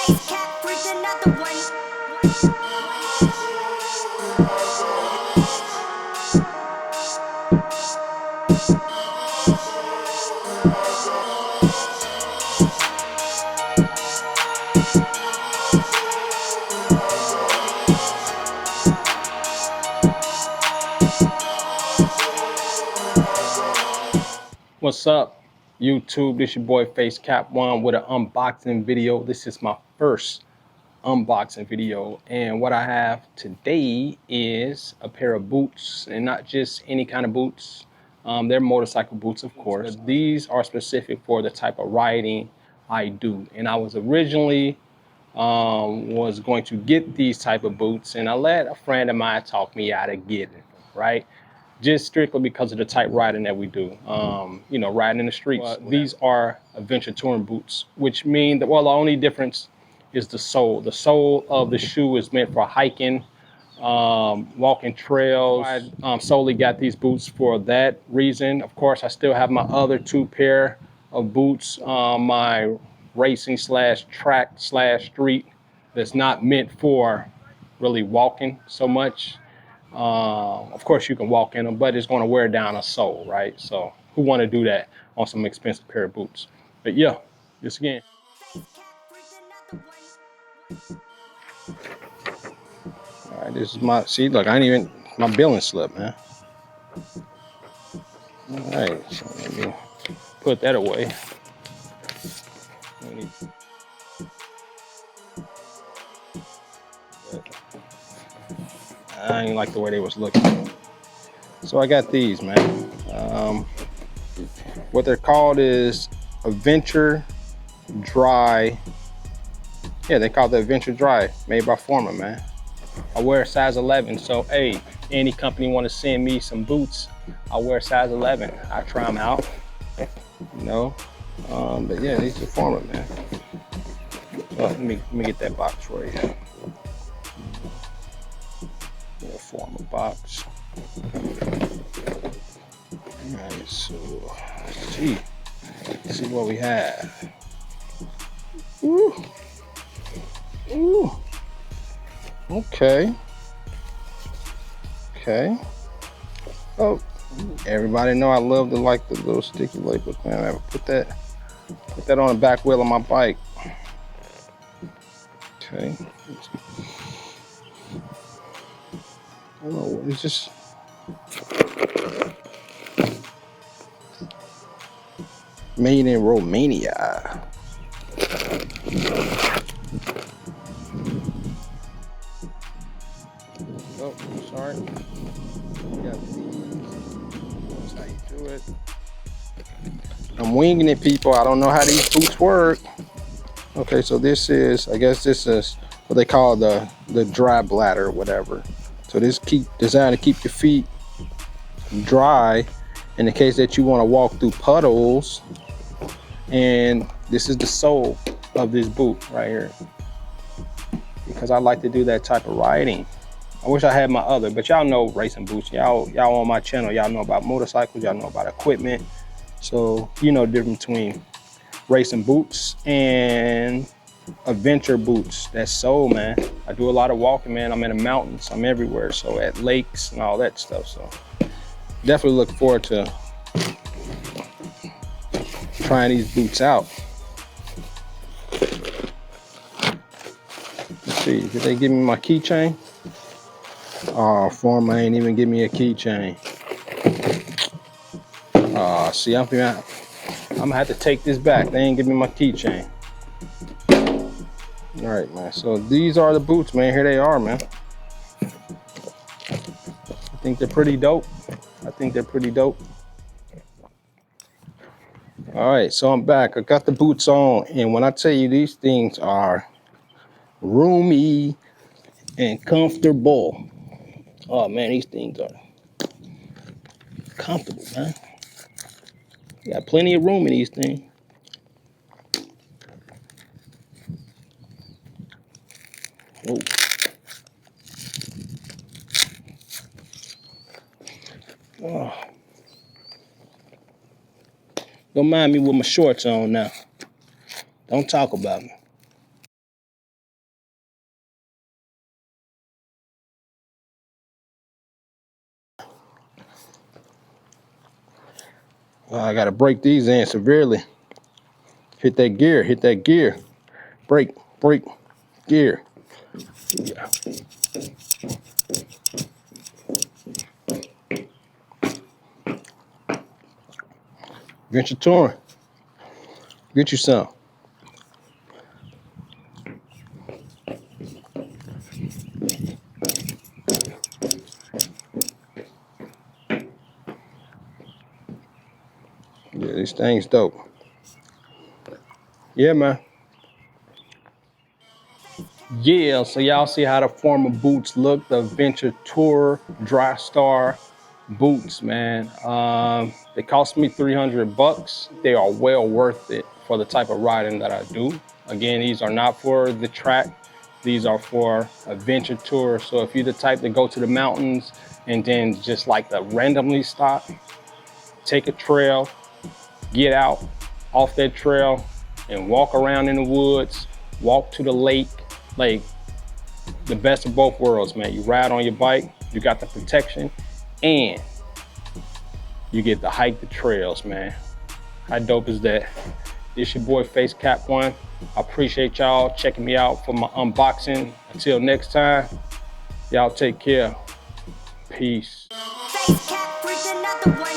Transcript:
What's up, YouTube? This your boy Face Cap One with an unboxing video. This is my first unboxing video, and what I have today is a pair of boots, and not just any kind of boots. They're motorcycle boots, of course. But these are specific for the type of riding I do, and I was originally was going to get these type of boots, and I let a friend of mine talk me out of getting them, right? Just strictly because of the type riding that we do, you know, riding in the streets. These are adventure touring boots, which mean that, well, the only difference is the sole. The sole of the shoe is meant for hiking, walking trails. I solely got these boots for that reason. Of course, I still have my other two pair of boots, my racing slash track slash street, that's not meant for really walking so much. Of course, you can walk in them, but it's going to wear down a sole, right? So who want to do that on some expensive pair of boots? But yeah, this again. All right, this is my, see, look, I ain't even, my billing slip, man. All right, so let me put that away. I ain't like the way they was looking. So I got these, man. What they're called is Adventure Dry. Yeah, they call it the Adventure Dry, made by Forma, man. I wear a size 11, so hey, any company want to send me some boots, I wear a size 11. I try them out, you know. But yeah, these are Forma, man. Well, let me get that box for you. Yeah, Forma box. All right, so let's see what we have. Ooh. Ooh. Okay. Okay. Oh, everybody know I love to like the little sticky labels, man. I put that on the back wheel of my bike. Okay. Oh, it's just made in Romania. Oh, sorry. We got these. That's how you do it. I'm winging it, people. I don't know how these boots work. Okay, so this is, I guess this is what they call the dry bladder or whatever. So this designed to keep your feet dry in the case that you want to walk through puddles. And this is the sole of this boot right here, because I like to do that type of riding. I wish I had my other, but y'all know racing boots. Y'all on my channel, y'all know about motorcycles, y'all know about equipment. So you know the difference between racing boots and adventure boots. That's sole, man. I do a lot of walking, man. I'm in the mountains, I'm everywhere, so at lakes and all that stuff. So definitely look forward to trying these boots out. Let's see, did they give me my keychain? Oh, Forma ain't even give me a keychain. Oh, see, I'm gonna have to take this back. They ain't give me my keychain. All right, man. So these are the boots, man. Here they are, man. I think they're pretty dope. All right, so I'm back. I got the boots on, and when I tell you these things are roomy and comfortable. Oh man, these things are comfortable, man. You got plenty of room in these things. Oh. Oh. Don't mind me with my shorts on now. Don't talk about me. I gotta break these in severely. Hit that gear, hit that gear. Brake, brake, gear. Yeah. Venture touring. Get you some. Yeah, these things dope. Yeah, man. Yeah, so y'all see how the former boots look, the Venture Tour Dry Star boots, man. They cost me 300 bucks. They are well worth it for the type of riding that I do. Again, these are not for the track. These are for a venture tour. So if you're the type to go to the mountains and then just like to randomly stop, take a trail, get out off that trail and walk around in the woods, walk to the lake, like the best of both worlds, man. You ride on your bike, you got the protection, and you get to hike the trails, man. How dope is that? It's your boy Face Cap One. I appreciate y'all checking me out for my unboxing. Until next time, y'all take care. Peace. Face Cap, another one.